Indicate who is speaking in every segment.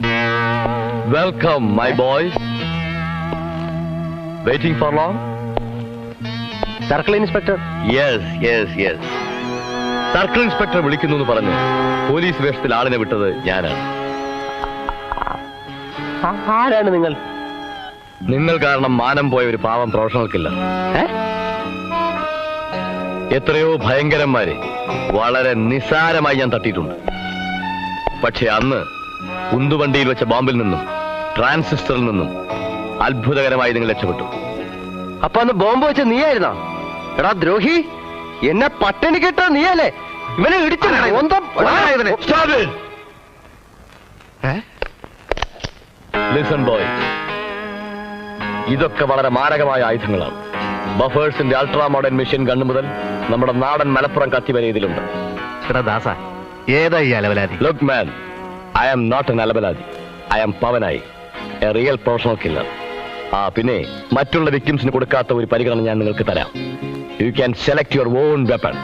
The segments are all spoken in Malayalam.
Speaker 1: Welcome, my boys. Waiting for long?
Speaker 2: Circle inspector.
Speaker 1: Yes. Circle inspector വിളിക്കുന്നു എന്ന് പറഞ്ഞ് പോലീസ് വേഷത്തിൽ ആളിനെ വിട്ടത് ഞാനാണ്.
Speaker 2: ആരാണ് നിങ്ങൾ?
Speaker 1: നിങ്ങൾ കാരണം മാനം പോയ ഒരു പാവം പ്രൊഫഷണൽക്കില്ല. എത്രയോ ഭയങ്കരന്മാരെ വളരെ നിസ്സാരമായി ഞാൻ തട്ടിയിട്ടുണ്ട്. പക്ഷെ അന്ന് ഉന്തുവണ്ടിയിൽ വെച്ച ബോംബിൽ നിന്നും ട്രാൻസിസ്റ്ററിൽ നിന്നും അത്ഭുതകരമായി നിങ്ങൾ രക്ഷപ്പെട്ടു.
Speaker 2: അപ്പൊ അന്ന് ബോംബ് വെച്ച നീയായിരുന്നോ? എടാ ദ്രോഹി, എന്നെ പട്ടിണി കിട്ട നീയല്ലേ? ഇവനെ ഇടിച്ചു.
Speaker 1: ലിസൺ ബോയ്, ഇതൊക്കെ വളരെ മാരകമായ ആയുധങ്ങളാണ്. ബഫേഴ്സിന്റെ അൾട്രാ മോഡേൺ മെഷീൻ ഗണ്ണ് മുതൽ നമ്മുടെ നാടൻ മലപ്പുറം കത്തി വരെ ഇതിലുണ്ട്.
Speaker 2: ദാസ, ഏതാ ഈ അലവലാതി?
Speaker 1: Look man, I am not an അലവലാതി. I am Pavanayi, a real professional killer. പിന്നെ മറ്റുള്ള വിക്ടിംസിന് കൊടുക്കാത്ത ഒരു പരിഗണന ഞാൻ നിങ്ങൾക്ക് തരാം. You can select your own weapon.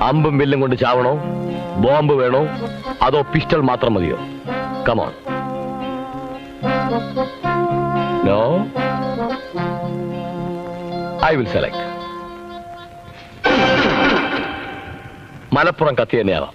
Speaker 1: അമ്പും വില്ലും കൊണ്ട് ചാവണോ, ബോംബ് വേണോ, അതോ പിസ്റ്റൾ മാത്രം മതിയോ? Come on. No, I will select. Malappuram കത്തി തന്നെയാവാം.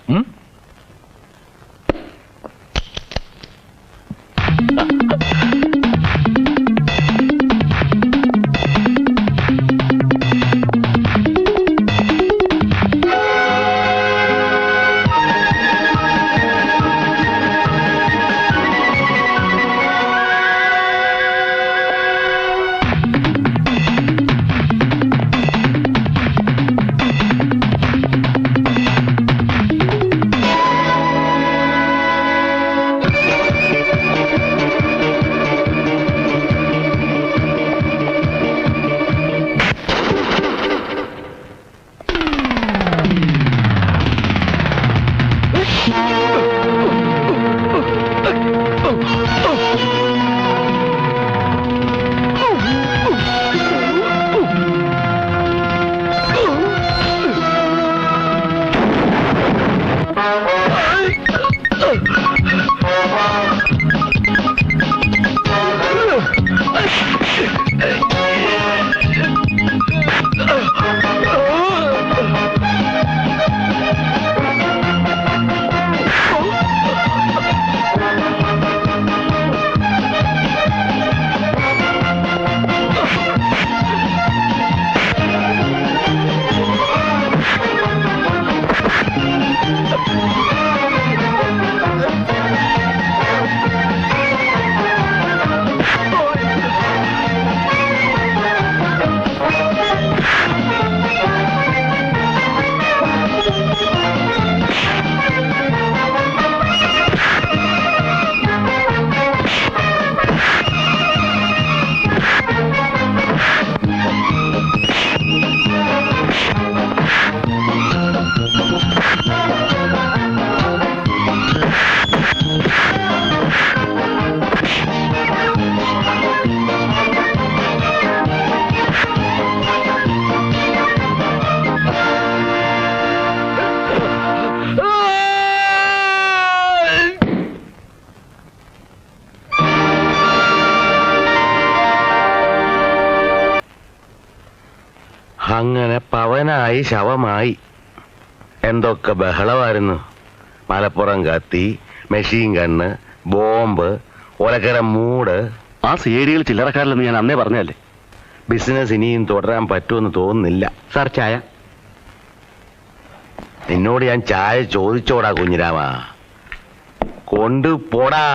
Speaker 2: അങ്ങനെ പവനായി ശവമായി. എന്തൊക്കെ ബഹളമായിരുന്നു. മലപ്പുറം കത്തി, മെഷീൻ ഗണ്ണ്, ബോംബ്, ഒലക്കര മൂട്.
Speaker 3: ആ സിഐഡികൾ ചില്ലറക്കാരില്ലെന്ന് ഞാൻ അന്നേ പറഞ്ഞല്ലേ.
Speaker 2: ബിസിനസ് ഇനിയും തുടരാൻ പറ്റുമെന്ന് തോന്നുന്നില്ല.
Speaker 3: സാർ ചായ?
Speaker 2: നിന്നോട് ഞാൻ ചായ ചോദിച്ചോടാ കുഞ്ഞിരാമ, കൊണ്ടുപോടാ.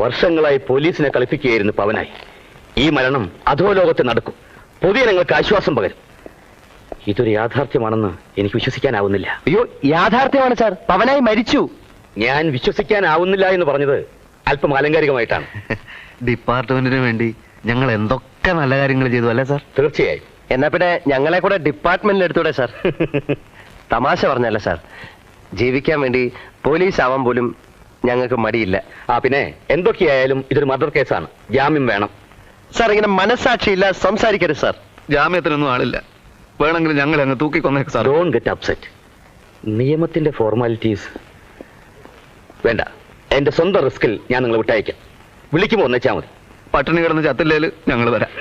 Speaker 3: വർഷങ്ങളായി പോലീസിനെ കളിപ്പിക്കുകയായിരുന്നു പവനായി. ഈ മരണം അധോലോകത്ത് നടക്കും, പൊതുജനങ്ങൾക്ക് ആശ്വാസം പകരും. ഇതൊരു യാഥാർത്ഥ്യമാണെന്ന് എനിക്ക് വിശ്വസിക്കാനാവുന്നില്ല.
Speaker 2: അയ്യോ, യാഥാർത്ഥ്യമാണ് സാർ. പവനായി മരിച്ചു.
Speaker 3: ഞാൻ വിശ്വസിക്കാനാവുന്നില്ല എന്ന് പറഞ്ഞത് അല്പം ആലങ്കാരികമായിട്ടാണ്.
Speaker 2: ഡിപ്പാർട്ട്മെന്റിന് വേണ്ടി ഞങ്ങൾ എന്തൊക്കെ നല്ല കാര്യങ്ങൾ ചെയ്തു അല്ലേ സാർ?
Speaker 3: തീർച്ചയായും.
Speaker 2: എന്നാ പിന്നെ ഞങ്ങളെ കൂടെ ഡിപ്പാർട്ട്മെന്റിൽ എടുത്തൂടെ സാർ? തമാശ പറഞ്ഞല്ല സാർ. ജീവിക്കാൻ വേണ്ടി പോലീസ് ആവാൻ പോലും ഞങ്ങൾക്ക് മടിയില്ല.
Speaker 3: പിന്നെ എന്തൊക്കെയായാലും ഇതൊരു മർഡർ കേസാണ്, ജാമ്യം വേണം.
Speaker 2: സാർ ഇങ്ങനെ മനസ്സാക്ഷിയില്ല സംസാരിക്കരുത് സാർ.
Speaker 4: ജാമ്യത്തിനൊന്നും ആളില്ല, വേണമെങ്കിൽ ഞങ്ങൾ അങ്ങ് തൂക്കിക്കൊന്നേക്ക് സാർ.
Speaker 3: Don't get upset. നിയമത്തിന്റെ ഫോർമാലിറ്റീസ് വേണ്ട. എന്റെ സ്വന്തം റിസ്കിൽ ഞാൻ നിങ്ങളെ വിട്ടയക്കാം. വിളിക്കുമ്പോൾ ഒന്നിച്ചാൽ മതി.
Speaker 4: പട്ടിണി കിടന്ന് ചത്തില്ലേല് ഞങ്ങൾ വരാം.